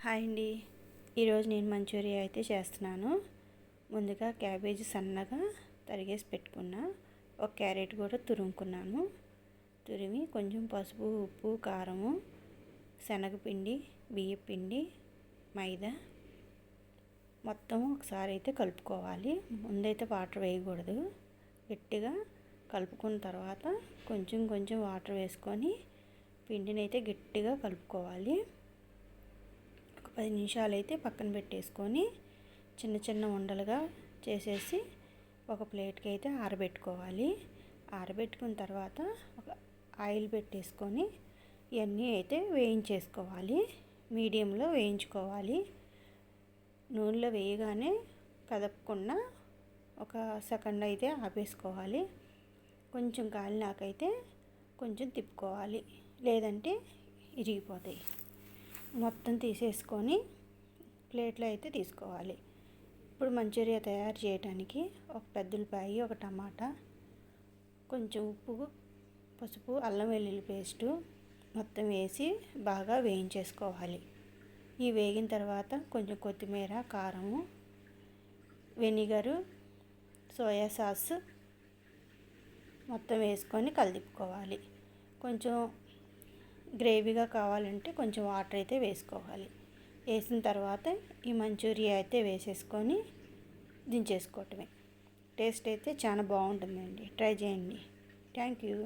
Hi అండి. ఈరోజు నేను మంచూరియా అయితే చేస్తున్నాను. ముందుగా క్యాబేజీ సన్నగా తరిగేసి పెట్టుకున్నా. ఒక క్యారెట్ కూడా తురుముకున్నాను. తురిమి కొంచెం పసుపు, ఉప్పు, కారము, శనగపిండి, బియ్యపిండి, మైదా మొత్తం ఒకసారి అయితే కలుపుకోవాలి. ముందైతే వాటర్ వేయకూడదు. గట్టిగా కలుపుకున్న తర్వాత కొంచెం కొంచెం వాటర్ వేసుకొని పిండిని అయితే గట్టిగా కలుపుకోవాలి. 10 నిమిషాలు అయితే పక్కన పెట్టేసుకొని చిన్న చిన్న ఉండలుగా చేసేసి ఒక ప్లేట్కి అయితే ఆరబెట్టుకోవాలి. ఆరబెట్టుకున్న తర్వాత ఒక ఆయిల్ పెట్టేసుకొని ఇవన్నీ అయితే వేయించేసుకోవాలి. మీడియంలో వేయించుకోవాలి. నూనెలో వేయగానే కదపకుండా ఒక సెకండ్ అయితే ఆపేసుకోవాలి. కొంచెం కాలినాకైతే కొంచెం తిప్పుకోవాలి, లేదంటే ఇరిగిపోతాయి. మొత్తం తీసేసుకొని ప్లేట్లో అయితే తీసుకోవాలి. ఇప్పుడు మంచూరియా తయారు చేయడానికి ఒక పెద్ద ఉల్లిపాయ, ఒక టమాటా, కొంచెం ఉప్పు, పసుపు, అల్లం వెల్లుల్లి పేస్టు మొత్తం వేసి బాగా వేయించేసుకోవాలి. ఈ వేగిన తర్వాత కొంచెం కొత్తిమీర, కారము, వెనిగరు, సోయా సాస్ మొత్తం వేసుకొని కలిదిప్పుకోవాలి. కొంచెం గ్రేవీగా కావాలంటే కొంచెం వాటర్ అయితే వేసుకోవాలి. వేసిన తర్వాత ఈ మంచూరియా అయితే వేసేసుకొని దించేసుకోవటమే. టేస్ట్ అయితే చాలా బాగుంటుందండి. ట్రై చేయండి. Thank you.